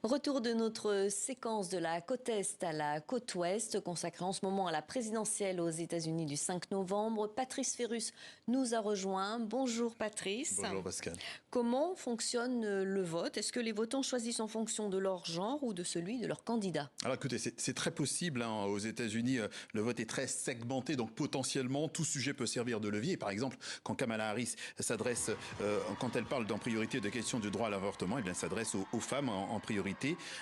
Retour de notre séquence de la côte Est à la côte Ouest, consacrée en ce moment à la présidentielle aux États-Unis du 5 novembre. Patrice Ferrus nous a rejoint. Bonjour Patrice. Bonjour Pascal. Comment fonctionne le vote? Est-ce que les votants choisissent en fonction de leur genre ou de celui de leur candidat? Alors écoutez, c'est très possible. Aux États-Unis, le vote est très segmenté, donc potentiellement tout sujet peut servir de levier. Par exemple, quand Kamala Harris s'adresse, quand elle parle en priorité de questions du droit à l'avortement, eh bien, elle s'adresse aux femmes en priorité.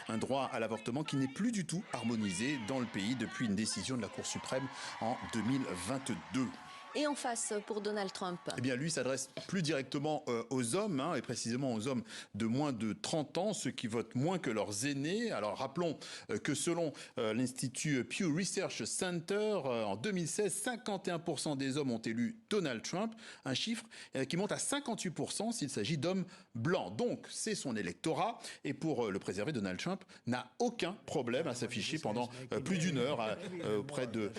Un droit à l'avortement qui n'est plus du tout harmonisé dans le pays depuis une décision de la Cour suprême en 2022. Et en face, pour Donald Trump? Eh bien, lui s'adresse plus directement aux hommes, et précisément aux hommes de moins de 30 ans, ceux qui votent moins que leurs aînés. Alors, rappelons que selon l'Institut Pew Research Center, en 2016, 51% des hommes ont élu Donald Trump, un chiffre qui monte à 58% s'il s'agit d'hommes blancs. Donc, c'est son électorat. Et pour le préserver, Donald Trump n'a aucun problème à s'afficher pendant plus d'une heure auprès de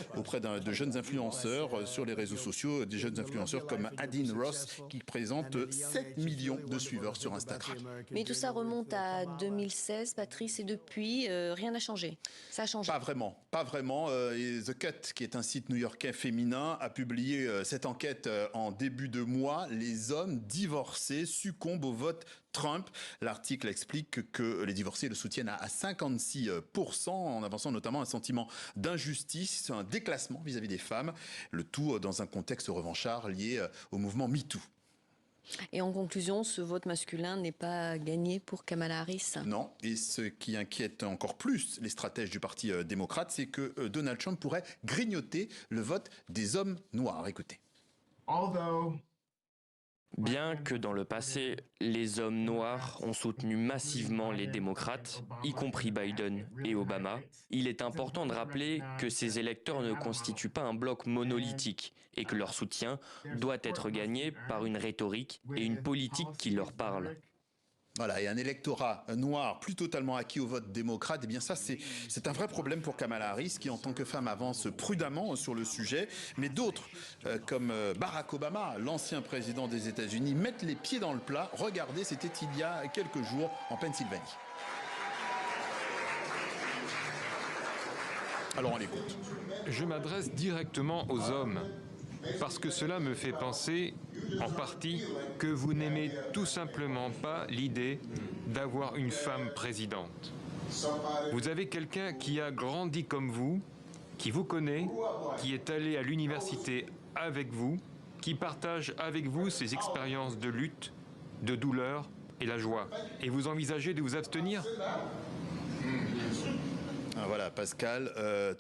jeunes influenceurs sur les réseaux sociaux, des jeunes influenceurs comme Adin Ross qui présente 7 millions de suiveurs sur Instagram. Mais tout ça remonte à 2016, Patrice, et depuis, rien n'a changé. Ça a changé? Pas vraiment. Et The Cut, qui est un site new-yorkais féminin, a publié cette enquête en début de mois. Les hommes divorcés succombent au vote Trump. L'article explique que les divorcés le soutiennent à 56%, en avançant notamment un sentiment d'injustice, un déclassement vis-à-vis des femmes. Le tout dans un contexte revanchard lié au mouvement MeToo. Et en conclusion, ce vote masculin n'est pas gagné pour Kamala Harris? Non, et ce qui inquiète encore plus les stratèges du Parti démocrate, c'est que Donald Trump pourrait grignoter le vote des hommes noirs. Écoutez. Bien que dans le passé, les hommes noirs ont soutenu massivement les démocrates, y compris Biden et Obama, il est important de rappeler que ces électeurs ne constituent pas un bloc monolithique et que leur soutien doit être gagné par une rhétorique et une politique qui leur parlent. Voilà, et un électorat noir plus totalement acquis au vote démocrate, eh bien ça c'est un vrai problème pour Kamala Harris qui en tant que femme avance prudemment sur le sujet, mais d'autres comme Barack Obama, l'ancien président des États-Unis, mettent les pieds dans le plat. Regardez, c'était il y a quelques jours en Pennsylvanie. Alors on l'écoute. Je m'adresse directement aux hommes. Parce que cela me fait penser, en partie, que vous n'aimez tout simplement pas l'idée d'avoir une femme présidente. Vous avez quelqu'un qui a grandi comme vous, qui vous connaît, qui est allé à l'université avec vous, qui partage avec vous ses expériences de lutte, de douleur et la joie. Et vous envisagez de vous abstenir ? Voilà, Pascal,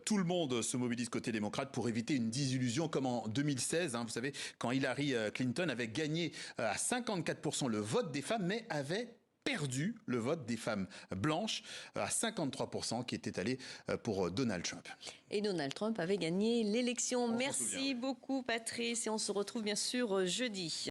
tout le monde se mobilise côté démocrate pour éviter une désillusion comme en 2016, vous savez, quand Hillary Clinton avait gagné à 54% le vote des femmes, mais avait perdu le vote des femmes blanches à 53% qui était allé pour Donald Trump. Et Donald Trump avait gagné l'élection. Merci beaucoup Patrice et on se retrouve bien sûr jeudi.